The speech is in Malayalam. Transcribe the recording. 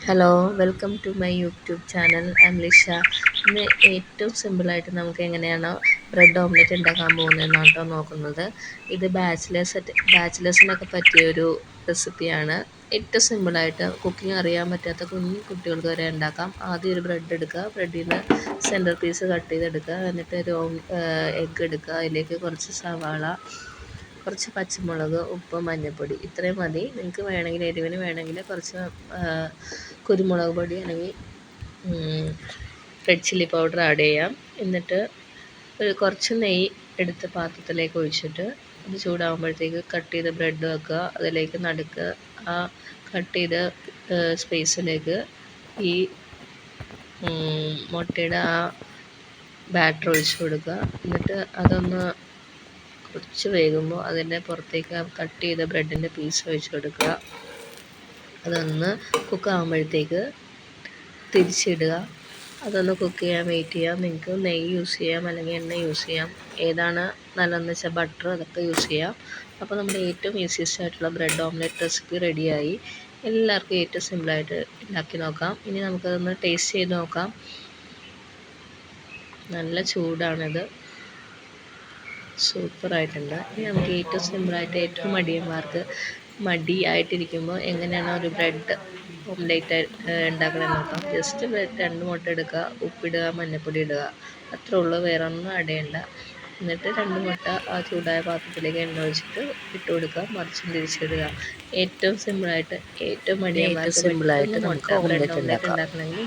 Hello, welcome to my YouTube channel. I'm Lisha. ഇന്ന് ഏറ്റവും സിമ്പിളായിട്ട് നമുക്ക് എങ്ങനെയാണോ ബ്രെഡ് ഓംലെറ്റ് ഉണ്ടാക്കാൻ പോകുന്നതെന്നാണ് കേട്ടോ നോക്കുന്നത്. ഇത് ബാച്ചിലേഴ്സിനൊക്കെ പറ്റിയൊരു റെസിപ്പിയാണ്. ഏറ്റവും സിമ്പിളായിട്ട് കുക്കിംഗ് അറിയാൻ പറ്റാത്ത കുഞ്ഞു കുട്ടികൾക്ക് വരെ ഉണ്ടാക്കാം. ആദ്യം ഒരു ബ്രെഡ് എടുക്കുക, ബ്രെഡിൽ നിന്ന് സെൻറ്റർ പീസ് കട്ട് ചെയ്തെടുക്കുക, എന്നിട്ട് ഒരു എഗ്ഗ് എടുക്കുക, അതിലേക്ക് കുറച്ച് സവാള, കുറച്ച് പച്ചമുളക്, ഉപ്പ്, മഞ്ഞൾപ്പൊടി ഇത്രയും മതി. നിങ്ങൾക്ക് വേണമെങ്കിൽ എരിവിന് വേണമെങ്കിൽ കുറച്ച് കുരുമുളക് പൊടി അല്ലെങ്കിൽ റെഡ് ചില്ലി പൗഡർ ആഡ് ചെയ്യാം. എന്നിട്ട് കുറച്ച് നെയ്യ് എടുത്ത് പാത്രത്തിലേക്ക് ഒഴിച്ചിട്ട് അത് ചൂടാകുമ്പോഴത്തേക്ക് കട്ട് ചെയ്ത് ബ്രെഡ് വെക്കുക. അതിലേക്ക് നടുക്ക് ആ കട്ട് ചെയ്ത സ്പേസിലേക്ക് ഈ മുട്ടയുടെ ആ ബാറ്റർ ഒഴിച്ച് കൊടുക്കുക. എന്നിട്ട് അതൊന്ന് കുറച്ച് വേകുമ്പോൾ അതിൻ്റെ പുറത്തേക്ക് കട്ട് ചെയ്ത ബ്രെഡിൻ്റെ പീസ് ഒഴിച്ച് കൊടുക്കുക. അതൊന്ന് കുക്കാകുമ്പോഴത്തേക്ക് തിരിച്ചിടുക. അതൊന്ന് കുക്ക് ചെയ്യാൻ വെയിറ്റ് ചെയ്യാം. നിങ്ങൾക്ക് നെയ്യ് യൂസ് ചെയ്യാം, അല്ലെങ്കിൽ എണ്ണ യൂസ് ചെയ്യാം. ഏതാണ് നല്ലതെന്ന് വെച്ചാൽ ബട്ടർ അതൊക്കെ യൂസ് ചെയ്യാം. അപ്പോൾ നമ്മുടെ ഏറ്റവും ഈസിയസ്റ്റ് ആയിട്ടുള്ള ബ്രെഡ് ഓംലെറ്റ് റെസിപ്പി റെഡിയായി. എല്ലാവർക്കും ഏറ്റവും സിമ്പിളായിട്ട് ഉണ്ടാക്കി നോക്കാം. ഇനി നമുക്കതൊന്ന് ടേസ്റ്റ് ചെയ്ത് നോക്കാം. നല്ല ചൂടാണിത്, സൂപ്പറായിട്ടുണ്ട്. ഇനി നമുക്ക് ഏറ്റവും സിമ്പിളായിട്ട് ഏറ്റവും മടിയായിട്ടിരിക്കുമ്പോൾ എങ്ങനെയാണോ ഒരു ബ്രെഡ് ഓംലേറ്റ് ഉണ്ടാക്കണമെന്ന് നോക്കാം. ജസ്റ്റ് ബ്രെഡ് 2 മുട്ട എടുക്കുക, ഉപ്പിടുക, മഞ്ഞൾപ്പൊടി ഇടുക, അത്രേ ഉള്ളൂ. വേറെ ഒന്നും അടയണ്ട. എന്നിട്ട് 2 മുട്ട ആ ചൂടായ പാത്രത്തിലേക്ക് എണ്ണ ഒഴിച്ചിട്ട് ഇട്ട് കൊടുക്കുക, മറിച്ചും തിരിച്ചിടുക. ഏറ്റവും സിമ്പിളായിട്ട് ഏറ്റവും മടിയന്മാർക്ക് ബ്രെഡ് ഓംലേറ്റ് ഉണ്ടാക്കണമെങ്കിൽ